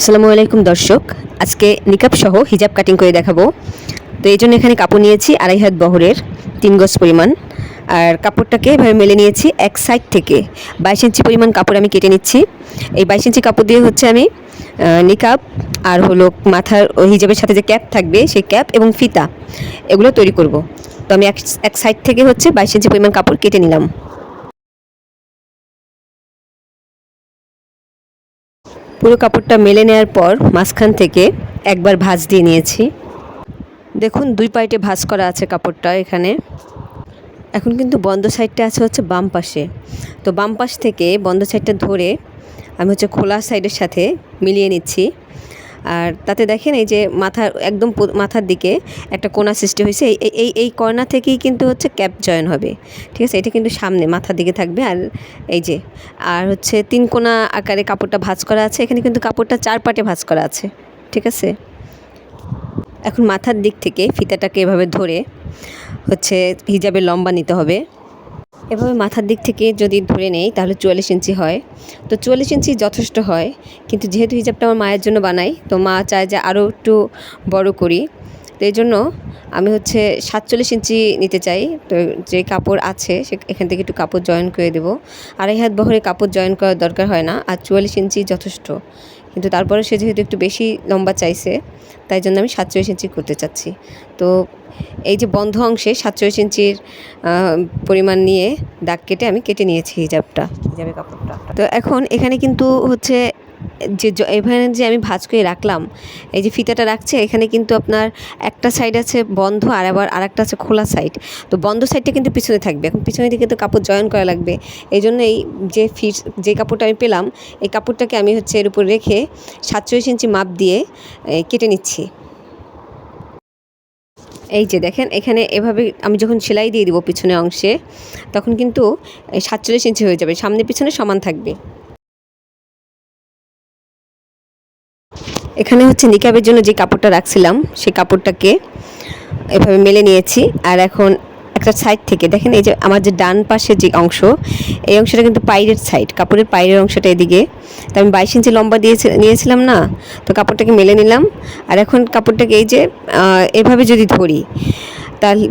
আসসালামু আলাইকুম দর্শক, আজকে নিকাব সহ হিজাব কাটিং করে দেখাবো। তো এই জন্য এখানে কাপড় নিয়েছি 2.5 হাত বহরের 3 গজ পরিমাণ। আর কাপড়টাকে এভাবে মেলে নিয়েছি এক সাইড থেকে 22 ইঞ্চি পরিমাণ কাপড় আমি কেটে নিচ্ছি। এই 22 ইঞ্চি কাপড় দিয়ে হচ্ছে আমি নিকাব আর হলো মাথার হিজাবের সাথে যে ক্যাপ থাকবে সেই ক্যাপ এবং ফিতা এগুলো তৈরি করব। তো আমি এক সাইড থেকে হচ্ছে 22 ইঞ্চি পরিমাণ কাপড় কেটে নিলাম। পুরো কাপড়টা মেলে নেওয়ার পর মাঝখান থেকে একবার ভাঁজ দিয়ে নিয়েছি। দেখুন 2 পার্টে ভাঁজ করা আছে কাপড়টা এখানে। এখন কিন্তু বন্ধ সাইডটা আছে হচ্ছে বাম পাশে। তো বাম পাশ থেকে বন্ধ সাইডটা ধরে আমি হচ্ছে খোলা সাইডের সাথে মিলিয়ে নিচ্ছি। আর তাতে দেখেন এই যে একদম মাথার দিকে একটা কোণা সৃষ্টি হয়েছে। এই কর্নার থেকেই কিন্তু হচ্ছে ক্যাপ জয়েন হবে। ঠিক আছে, এটা কিন্তু সামনে মাথার দিকে থাকবে। আর এই যে আর হচ্ছে 3 কোণা আকারে কাপড়টা ভাঁজ করা আছে। এখানে কিন্তু কাপড়টা 4 পার্টে ভাঁজ করা আছে। ঠিক আছে, এখন মাথার দিক থেকে ফিতাটাকে এভাবে ধরে হচ্ছে হিজাবের লম্বা নিতে হবে। এভাবে মাথার দিক থেকে যদি ধরে নেই তাহলে 44 ইঞ্চি হয়। তো 44 ইঞ্চি যথেষ্ট হয়, কিন্তু যেহেতু হিজাবটা আমার মায়ের জন্য বানাই, তো মা চায় যে আরও একটু বড় করি। তো এই জন্য আমি হচ্ছে 47 ইঞ্চি নিতে চাই। তো যে কাপড় আছে এখান থেকে একটু কাপড় জয়েন করে দেবো। 2.5 হাত বহরে কাপড় জয়েন করার দরকার হয় না, আর 44 ইঞ্চি যথেষ্ট। কিন্তু তারপরে সে যেহেতু একটু বেশি লম্বা চাইছে, তাই জন্য আমি 47 ইঞ্চি করতে চাচ্ছি। তো এই যে বন্ধ অংশে 47 ইঞ্চির পরিমাণ নিয়ে দাগ কেটে আমি কেটে নিয়েছি হিজাবের কাপড়টা। তো এখন এখানে কিন্তু হচ্ছে এখানে যে আমি ভাঁজ করে রাখলাম, এই যে ফিতাটা রাখছে, এখানে কিন্তু আপনার একটা সাইড আছে বন্ধ আর আবার আরেকটা আছে খোলা সাইড। তো বন্ধ সাইডটা কিন্তু পিছনে থাকবে। এখন পিছনে দিকে তো কাপড় জয়েন করা লাগবে। এই জন্য এই যে কাপড়টা আমি পেলাম, এই কাপড়টাকে আমি হচ্ছে এর উপর রেখে 47 ইঞ্চি মাপ দিয়ে কেটে নিচ্ছি। এই যে দেখেন, এখানে এভাবে আমি যখন সেলাই দিয়ে দিব পিছনের অংশে, তখন কিন্তু 47 ইঞ্চি হয়ে যাবে, সামনে পিছনে সমান থাকবে। এখানে হচ্ছে নিকাবের জন্য যে কাপড়টা রাখছিলাম সেই কাপড়টাকে এভাবে মেলে নিয়েছি। আর এখন একটা সাইড থেকে দেখেন, এই যে আমার যে ডান পাশে যে অংশ, এই অংশটা কিন্তু পাইরের সাইড, কাপড়ের পাইরের অংশটা এদিকে। তো আমি 22 ইঞ্চি লম্বা নিয়েছিলাম না, তো কাপড়টাকে মেলে নিলাম। আর এখন কাপড়টাকে এই যে এভাবে যদি ধরি,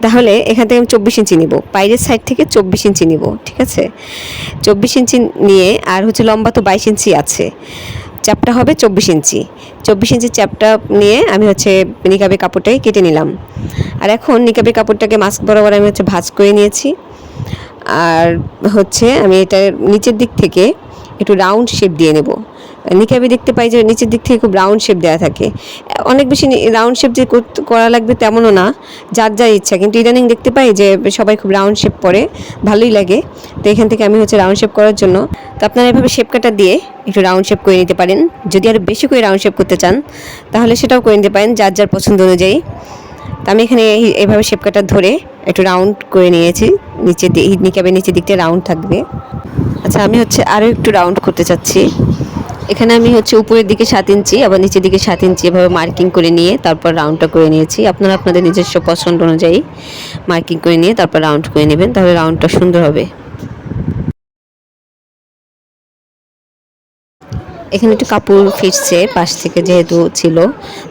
তাহলে এখান থেকে আমি 24 ইঞ্চি নিব, পাইরের সাইড থেকে 24 ইঞ্চি নিব। ঠিক আছে, 24 ইঞ্চি নিয়ে আর হচ্ছে লম্বা তো 22 ইঞ্চি আছে, চ্যাপটা হবে 24 ইঞ্চি। 24 ইঞ্চি চ্যাপটা নিয়ে আমি হচ্ছে নিকাবের কাপড়টাকে কেটে নিলাম। আর এখন নিকাবের কাপড়টাকে মাস্ক বরাবর আমি হচ্ছে ভাঁজ করে নিয়েছি। আর হচ্ছে আমি এটা নিচের দিক থেকে একটু রাউন্ড শেপ দিয়ে নেব। নিকাবে দেখতে পাই যে নিচের দিক থেকে খুব রাউন্ড শেপ দেওয়া থাকে। অনেক বেশি রাউন্ড শেপ যে করা লাগবে তেমনও না, যার যার ইচ্ছা। কিন্তু ইদানিং দেখতে পাই যে সবাই খুব রাউন্ড শেপ পরে, ভালোই লাগে। তো এখান থেকে আমি হচ্ছে রাউন্ড শেপ করার জন্য, তো আপনারা এভাবে শেপ কাটা দিয়ে একটু রাউন্ড শেপ করে নিতে পারেন। যদি আরও বেশি করে রাউন্ড শেপ করতে চান তাহলে সেটাও করে নিতে পারেন, যার যার পছন্দ অনুযায়ী। তো আমি এখানে এভাবে শেপ কাটা ধরে একটু রাউন্ড করে নিয়েছি। নিকাবের নিচের দিকটা রাউন্ড থাকবে। আচ্ছা, আমি হচ্ছে আরও একটু রাউন্ড করতে চাচ্ছি। এখানে আমি হচ্ছে উপরের দিকে 7 ইঞ্চি আবার নিচের দিকে 7 ইঞ্চি এভাবে মার্কিং করে নিয়ে তারপর রাউন্ডটা করে নিয়েছি। আপনারা আপনাদের নিজস্ব পছন্দ অনুযায়ী মার্কিং করে নিয়ে তারপর রাউন্ড করে নেবেন, তাহলে রাউন্ডটা সুন্দর হবে। এখানে একটু কাপড় ফিটছে পাশ থেকে যেহেতু ছিল,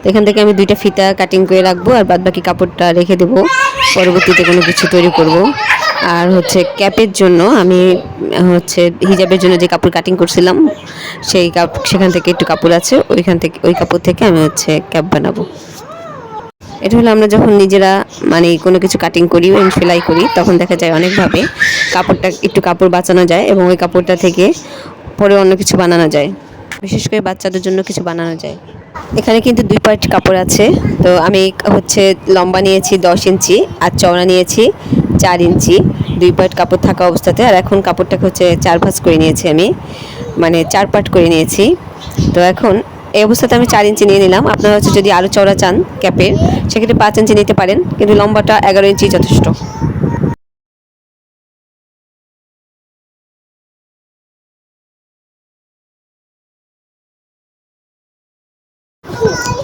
তো এখান থেকে আমি 2টা ফিতা কাটিং করে রাখবো, আর বাদ বাকি কাপড়টা রেখে দেবো, পরবর্তীতে কোনো কিছু তৈরি করব। আর হচ্ছে ক্যাপের জন্য আমি হচ্ছে হিজাবের জন্য যে কাপড় কাটিং করছিলাম সেখান থেকে একটু কাপড় আছে, ওই কাপড় থেকে আমি হচ্ছে ক্যাপ বানাবো। এটা হলো আমরা যখন নিজেরা মানে কোনো কিছু কাটিং করি এবং সেলাই করি, তখন দেখা যায় অনেকভাবে কাপড় বাঁচানো যায় এবং ওই কাপড়টা থেকে পরে অন্য কিছু বানানো যায়, বিশেষ করে বাচ্চাদের জন্য কিছু বানানো যায়। এখানে কিন্তু 2 পার্ট কাপড় আছে। তো আমি হচ্ছে লম্বা নিয়েছি 10 ইঞ্চি আর চওড়া নিয়েছি 4 ইঞ্চি, 2 পার্ট কাপড় থাকা অবস্থাতে। আর এখন কাপড়টাকে হচ্ছে 4 ভাঁজ করে নিয়েছি আমি, মানে 4 পার্ট করে নিয়েছি। তো এখন এই অবস্থাতে আমি 4 ইঞ্চি নিয়ে নিলাম। আপনারা হচ্ছে যদি আরও চওড়া চান ক্যাপের, সেক্ষেত্রে 5 ইঞ্চি নিতে পারেন, কিন্তু লম্বাটা 11 ইঞ্চি যথেষ্ট।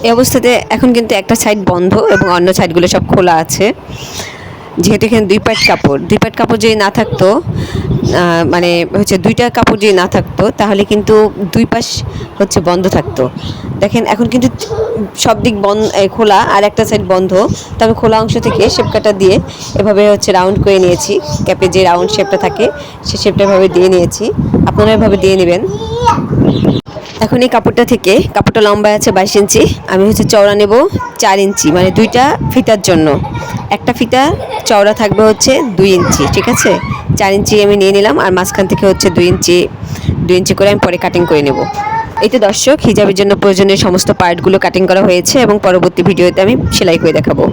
এই অবস্থাতে এখন কিন্তু একটা সাইড বন্ধ এবং অন্য সাইডগুলো সব খোলা আছে। যেহেতু এখানে দুই পাট কাপড় যদি না থাকতো, মানে হচ্ছে দুইটা কাপড় যদি না থাকতো তাহলে কিন্তু দুই পাশ হচ্ছে বন্ধ থাকতো। দেখেন এখন কিন্তু সব দিক খোলা আর একটা সাইড বন্ধ। তো আমি খোলা অংশ থেকে শেপ কাটা দিয়ে এভাবে হচ্ছে রাউন্ড করে নিয়েছি। ক্যাপে যে রাউন্ড শেপটা থাকে সেই শেপটা এভাবে দিয়ে নিয়েছি, আপনারা এভাবে দিয়ে নেবেন। এখন এই কাপড়টা থেকে, কাপড়টা লম্বা আছে 22 ইঞ্চি, আমি হচ্ছে চওড়া নেব 4 ইঞ্চি, মানে দুইটা ফিতার জন্য। একটা ফিতা চওড়া থাকবে হচ্ছে 2 ইঞ্চি, ঠিক আছে। 4 ইঞ্চি আমি নিয়ে নিলাম, আর মাঝখান থেকে হচ্ছে 2 ইঞ্চি করে আমি পরে কাটিং করে নেব। এই তো দর্শক, হিজাবের জন্য প্রয়োজনীয় সমস্ত পার্টগুলো কাটিং করা হয়েছে এবং পরবর্তী ভিডিওতে আমি সেলাই করে দেখাবো।